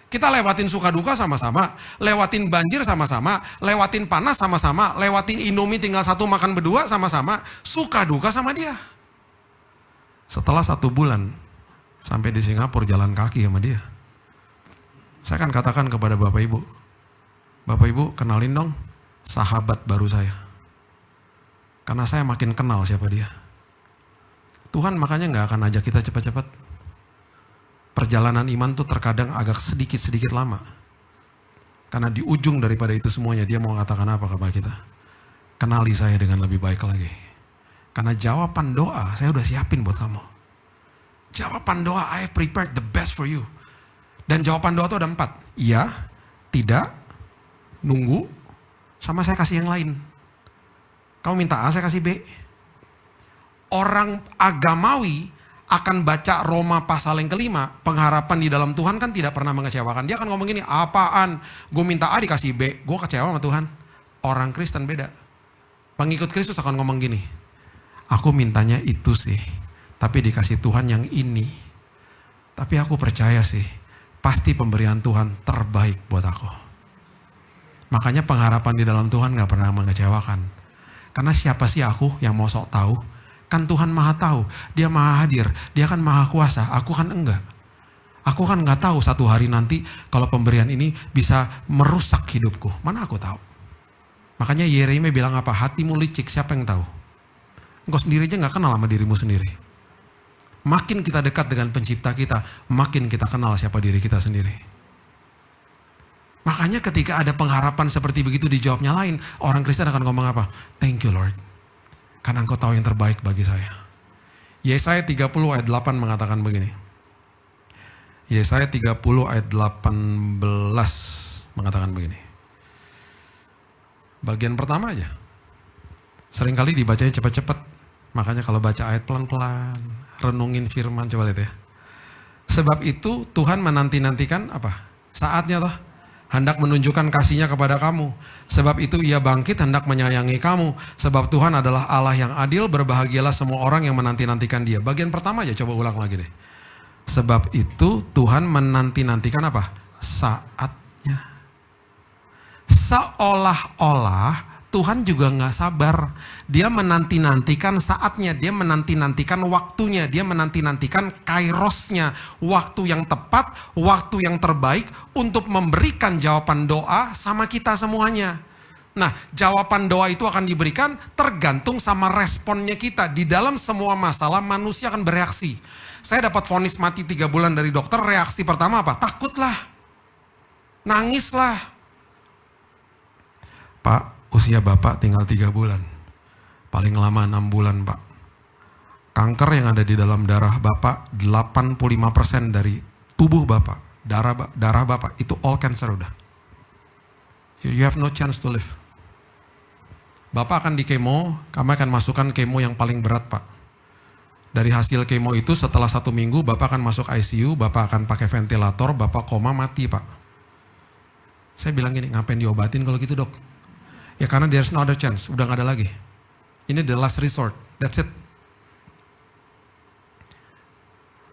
Kita lewatin suka duka sama-sama, lewatin banjir sama-sama, lewatin panas sama-sama, lewatin Indomie tinggal satu makan berdua sama-sama, suka duka sama dia. Setelah 1 bulan, sampai di Singapura jalan kaki sama dia. Saya akan katakan kepada Bapak Ibu kenalin dong sahabat baru saya. Karena saya makin kenal siapa dia. Tuhan makanya gak akan ajak kita cepat-cepat. Perjalanan iman tuh terkadang agak sedikit-sedikit lama. Karena di ujung daripada itu semuanya dia mau katakan apa kepada kita? Kenali saya dengan lebih baik lagi. Karena jawaban doa saya udah siapin buat kamu. Jawaban doa I have prepared the best for you. Dan jawaban doa itu ada 4. Iya, tidak, nunggu, sama saya kasih yang lain. Kamu minta A, saya kasih B. Orang agamawi akan baca Roma pasal yang ke-5, pengharapan di dalam Tuhan kan tidak pernah mengecewakan. Dia akan ngomong gini, apaan? Gue minta A dikasih B, gue kecewa sama Tuhan. Orang Kristen beda. Pengikut Kristus akan ngomong gini, aku mintanya itu sih, tapi dikasih Tuhan yang ini. Tapi aku percaya sih, pasti pemberian Tuhan terbaik buat aku. Makanya pengharapan di dalam Tuhan gak pernah mengecewakan. Karena siapa sih aku yang mau sok tahu? Kan Tuhan maha tahu, dia maha hadir, dia kan maha kuasa, aku kan enggak. Aku kan gak tahu satu hari nanti kalau pemberian ini bisa merusak hidupku. Mana aku tahu. Makanya Yeremia bilang apa? Hatimu licik, siapa yang tahu? Engkau sendiri aja gak kenal sama dirimu sendiri. Makin kita dekat dengan pencipta kita, makin kita kenal siapa diri kita sendiri. Makanya ketika ada pengharapan seperti begitu dijawabnya lain, orang Kristen akan ngomong apa? Thank you Lord. Karena engkau tahu yang terbaik bagi saya. Yesaya 30 ayat 8 mengatakan begini. Yesaya 30 ayat 18 mengatakan begini. Bagian pertama aja. Seringkali dibacanya cepat-cepat. Makanya kalau baca ayat pelan-pelan, renungin firman, coba lihat ya. Sebab itu Tuhan menanti-nantikan apa? Saatnya toh. Hendak menunjukkan kasihnya kepada kamu. Sebab itu ia bangkit hendak menyayangi kamu. Sebab Tuhan adalah Allah yang adil, berbahagialah semua orang yang menanti-nantikan dia. Bagian pertama aja coba ulang lagi deh. Sebab itu Tuhan menanti-nantikan apa? Saatnya. Seolah-olah Tuhan juga gak sabar. Dia menanti-nantikan saatnya, dia menanti-nantikan waktunya, dia menanti-nantikan kairosnya. Waktu yang tepat, waktu yang terbaik untuk memberikan jawaban doa sama kita semuanya. Nah, jawaban doa itu akan diberikan tergantung sama responnya kita. Di dalam semua masalah manusia akan bereaksi. Saya dapat vonis mati 3 bulan dari dokter, reaksi pertama apa? Takutlah. Nangislah. Pak, usia Bapak tinggal 3 bulan. Paling lama 6 bulan, Pak. Kanker yang ada di dalam darah Bapak, 85% dari tubuh Bapak, darah Bapak, itu all cancer udah. You have no chance to live. Bapak akan di kemo, kami akan masukkan kemo yang paling berat, Pak. Dari hasil kemo itu setelah 1 minggu, Bapak akan masuk ICU, Bapak akan pakai ventilator, Bapak koma mati, Pak. Saya bilang gini, ngapain diobatin kalau gitu, Dok? Ya karena there's no other chance, udah gak ada lagi. Ini the last resort, that's it.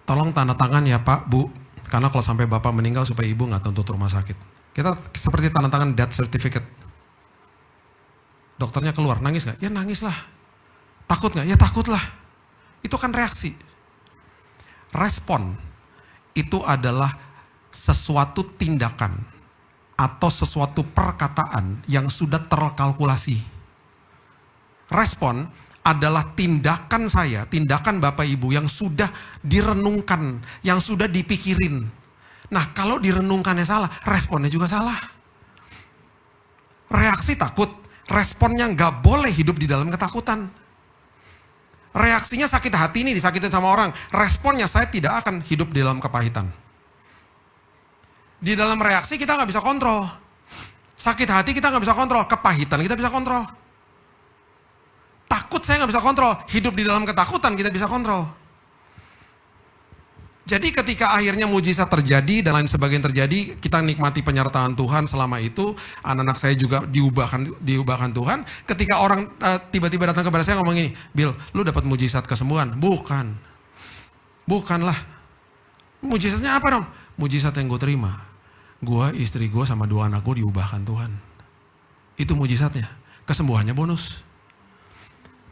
Tolong tanda tangan ya Pak, Bu, karena kalau sampai Bapak meninggal supaya Ibu gak tuntut rumah sakit. Kita seperti tanda tangan death certificate. Dokternya keluar, nangis gak? Ya nangis lah. Takut gak? Ya takut lah. Itu kan reaksi. Respon itu adalah sesuatu tindakan atau sesuatu perkataan yang sudah terkalkulasi. Respon adalah tindakan saya, tindakan Bapak Ibu yang sudah direnungkan, yang sudah dipikirin. Nah, kalau direnungkannya salah, responnya juga salah. Reaksi takut, responnya nggak boleh hidup di dalam ketakutan. Reaksinya sakit hati nih, disakitin sama orang. Responnya saya tidak akan hidup di dalam kepahitan. Di dalam reaksi kita nggak bisa kontrol. Sakit hati kita nggak bisa kontrol. Kepahitan kita bisa kontrol. Takut saya nggak bisa kontrol. Hidup di dalam ketakutan kita bisa kontrol. Jadi ketika akhirnya mujizat terjadi dan lain sebagainya terjadi, kita nikmati penyertaan Tuhan selama itu. Anak-anak saya juga diubahkan Tuhan. Ketika orang tiba-tiba datang kepada saya ngomong gini, Bill, lu dapat mujizat kesembuhan? Bukan. Bukanlah. Mujizatnya apa dong? Mujizat yang gue terima. Gue, istri gue sama 2 anak gue diubahkan Tuhan. Itu mujizatnya. Kesembuhannya bonus.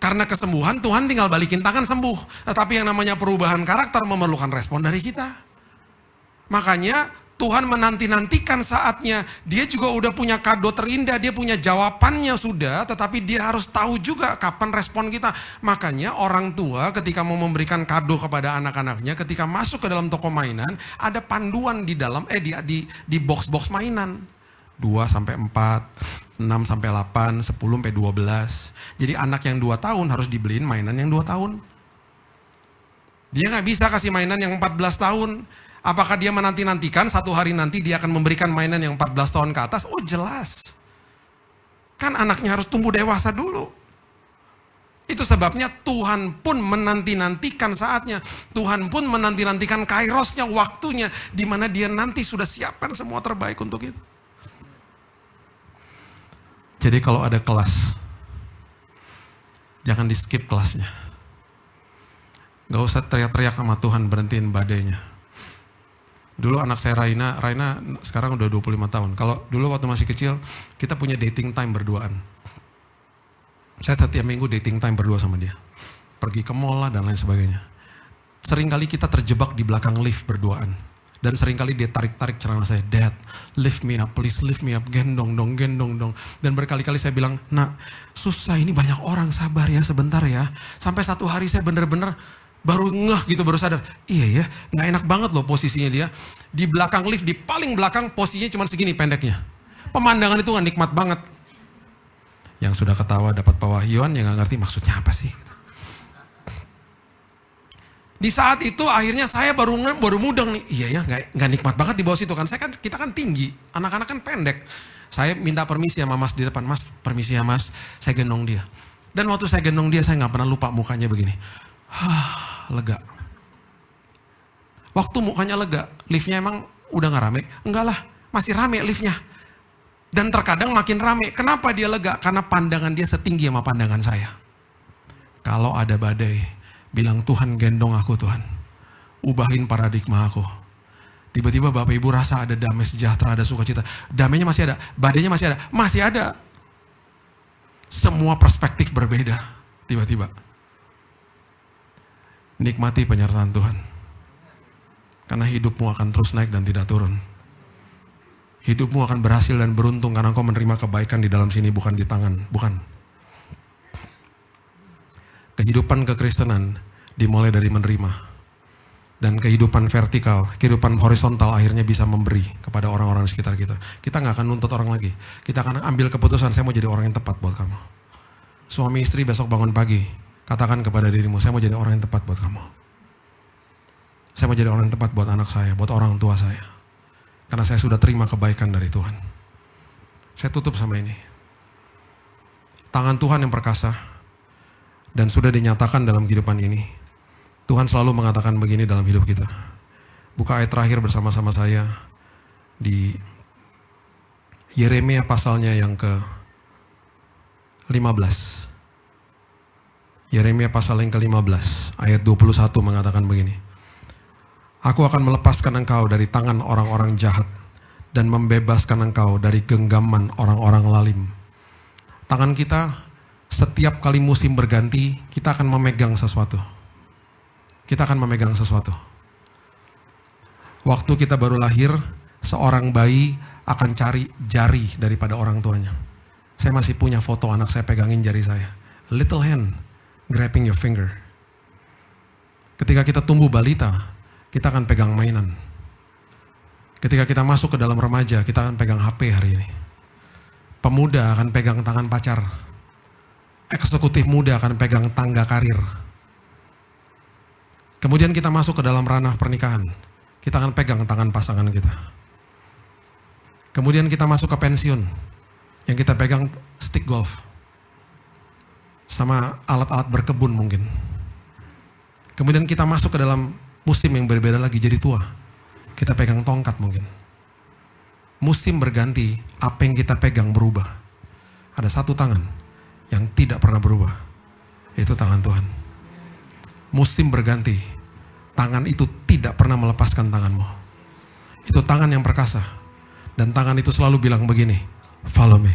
Karena kesembuhan Tuhan tinggal balikin tangan sembuh. Tetapi yang namanya perubahan karakter memerlukan respon dari kita. Makanya Tuhan menanti-nantikan saatnya. Dia juga udah punya kado terindah. Dia punya jawabannya sudah. Tetapi dia harus tahu juga kapan respon kita. Makanya orang tua ketika mau memberikan kado kepada anak-anaknya. Ketika masuk ke dalam toko mainan. Ada panduan di dalam di box-box mainan. 2-4, 6-8, 10-12. Jadi anak yang 2 tahun harus dibeliin mainan yang 2 tahun. Dia nggak bisa kasih mainan yang 14 tahun. Apakah dia menanti-nantikan satu hari nanti dia akan memberikan mainan yang 14 tahun ke atas? Oh jelas. Kan anaknya harus tumbuh dewasa dulu. Itu sebabnya Tuhan pun menanti-nantikan saatnya. Tuhan pun menanti-nantikan kairosnya, waktunya. Di mana dia nanti sudah siapkan semua terbaik untuk itu. Jadi kalau ada kelas, jangan di skip kelasnya. Gak usah teriak-teriak sama Tuhan, berhentiin badainya. Dulu anak saya Raina sekarang udah 25 tahun. Kalau dulu waktu masih kecil, kita punya dating time berduaan. Saya setiap minggu dating time berdua sama dia. Pergi ke mall lah dan lain sebagainya. Seringkali kita terjebak di belakang lift berduaan. Dan seringkali dia tarik-tarik celana saya, Dad, lift me up, please lift me up, gendong dong. Dan berkali-kali saya bilang, nak, susah ini banyak orang, sabar ya sebentar ya. Sampai satu hari saya bener-bener baru ngeh gitu, baru sadar, iya ya, gak enak banget loh posisinya dia. Di belakang lift, di paling belakang posisinya cuma segini pendeknya. Pemandangan itu gak nikmat banget. Yang sudah ketawa dapat pewahyuan, yang gak ngerti maksudnya apa sih. Di saat itu akhirnya saya baru mudeng nih. Iya ya, nggak nikmat banget di bawah situ kan. Kita kan tinggi, anak-anak kan pendek. Saya minta permisi sama Mas di depan, Mas, permisi ya Mas, saya gendong dia. Dan waktu saya gendong dia, saya nggak pernah lupa mukanya begini. Lega. Waktu mukanya lega, liftnya emang udah nggak rame? Enggak lah, masih rame liftnya. Dan terkadang makin rame. Kenapa dia lega? Karena pandangan dia setinggi sama pandangan saya. Kalau ada badai, bilang Tuhan gendong aku Tuhan. Ubahin paradigma aku. Tiba-tiba Bapak Ibu rasa ada damai sejahtera, ada sukacita. Damainya masih ada, badainya masih ada. Masih ada. Semua perspektif berbeda. Tiba-tiba. Nikmati penyertaan Tuhan. Karena hidupmu akan terus naik dan tidak turun. Hidupmu akan berhasil dan beruntung karena engkau menerima kebaikan di dalam sini, bukan di tangan. Bukan. Kehidupan kekristenan dimulai dari menerima. Dan kehidupan vertikal, kehidupan horizontal akhirnya bisa memberi kepada orang-orang di sekitar kita. Kita gak akan nuntut orang lagi. Kita akan ambil keputusan, saya mau jadi orang yang tepat buat kamu. Suami istri besok bangun pagi, katakan kepada dirimu, saya mau jadi orang yang tepat buat kamu. Saya mau jadi orang yang tepat buat anak saya, buat orang tua saya. Karena saya sudah terima kebaikan dari Tuhan. Saya tutup sama ini. Tangan Tuhan yang perkasa, dan sudah dinyatakan dalam kehidupan ini. Tuhan selalu mengatakan begini dalam hidup kita. Buka ayat terakhir bersama-sama saya di Yeremia pasalnya yang ke-15. Yeremia pasal yang ke-15 ayat 21 mengatakan begini. Aku akan melepaskan engkau dari tangan orang-orang jahat dan membebaskan engkau dari genggaman orang-orang lalim. Tangan kita setiap kali musim berganti, kita akan memegang sesuatu. Kita akan memegang sesuatu. Waktu kita baru lahir, seorang bayi akan cari jari daripada orang tuanya. Saya masih punya foto anak saya pegangin jari saya. Little hand grabbing your finger. Ketika kita tumbuh balita, kita akan pegang mainan. Ketika kita masuk ke dalam remaja, kita akan pegang HP hari ini. Pemuda akan pegang tangan pacar. Eksekutif muda akan pegang tangga karir. Kemudian kita masuk ke dalam ranah pernikahan. Kita akan pegang tangan pasangan kita. Kemudian kita masuk ke pensiun. Yang kita pegang stick golf. Sama alat-alat berkebun mungkin. Kemudian kita masuk ke dalam musim yang berbeda lagi, jadi tua. Kita pegang tongkat mungkin. Musim berganti, apa yang kita pegang berubah. Ada satu tangan yang tidak pernah berubah. Itu tangan Tuhan. Musim berganti, tangan itu tidak pernah melepaskan tanganmu. Itu tangan yang perkasa. Dan tangan itu selalu bilang begini, follow me,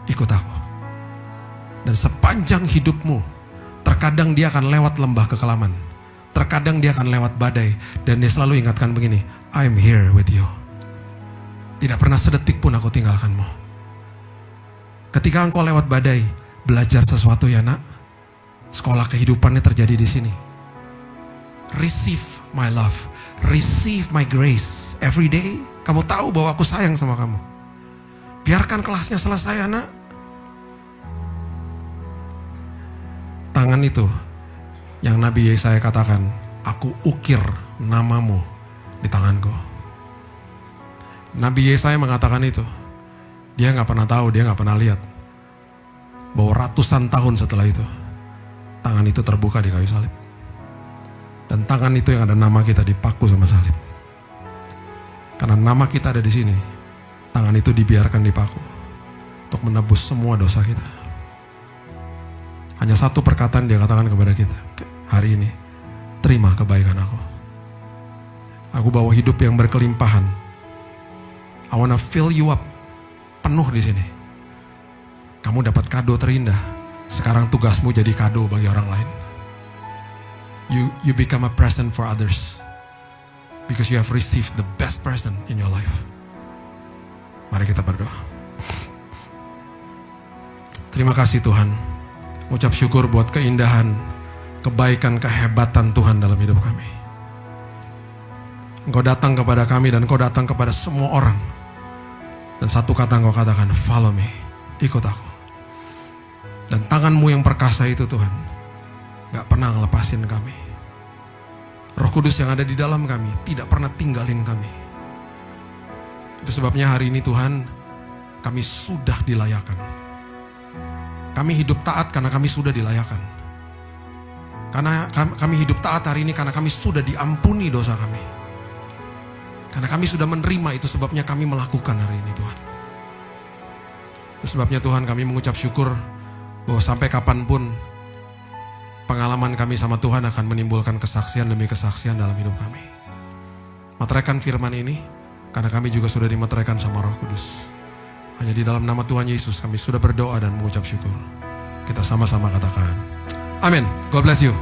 ikut aku. Dan sepanjang hidupmu, terkadang dia akan lewat lembah kekelaman. Terkadang dia akan lewat badai. Dan dia selalu ingatkan begini, I'm here with you. Tidak pernah sedetik pun aku tinggalkanmu. Ketika engkau lewat badai, belajar sesuatu ya nak. Sekolah kehidupannya terjadi di sini. Receive my love. Receive my grace. Every day, kamu tahu bahwa aku sayang sama kamu. Biarkan kelasnya selesai anak. Tangan itu yang Nabi Yesaya katakan, aku ukir namamu di tanganku. Nabi Yesaya mengatakan itu. Dia gak pernah tahu, dia gak pernah lihat bahwa ratusan tahun setelah itu, tangan itu terbuka di kayu salib. Dan tangan itu yang ada nama kita dipaku sama salib. Karena nama kita ada di sini, tangan itu dibiarkan dipaku untuk menebus semua dosa kita. Hanya satu perkataan dia katakan kepada kita hari ini, terima kebaikan aku. Aku bawa hidup yang berkelimpahan. I wanna fill you up, penuh di sini. Kamu dapat kado terindah. Sekarang tugasmu jadi kado bagi orang lain. You become a present for others because you have received the best present in your life. Mari kita berdoa. Terima kasih Tuhan. Ucap syukur buat keindahan, kebaikan, kehebatan Tuhan dalam hidup kami. Engkau datang kepada kami dan Engkau datang kepada semua orang. Dan satu kata Engkau katakan, follow me, ikut aku. Dan tanganmu yang perkasa itu Tuhan, gak pernah ngelepasin kami. Roh Kudus yang ada di dalam kami tidak pernah tinggalin kami. Itu sebabnya hari ini Tuhan, kami sudah dilayakan. Kami hidup taat karena kami sudah dilayakan. Karena kami hidup taat hari ini karena kami sudah diampuni dosa kami. Karena kami sudah menerima, itu sebabnya kami melakukan hari ini Tuhan. Itu sebabnya Tuhan kami mengucap syukur bahwa sampai kapanpun pengalaman kami sama Tuhan akan menimbulkan kesaksian demi kesaksian dalam hidup kami. Meteraikan firman ini karena kami juga sudah dimeteraikan sama Roh Kudus. Hanya di dalam nama Tuhan Yesus kami sudah berdoa dan mengucap syukur. Kita sama-sama katakan, amin. God bless you.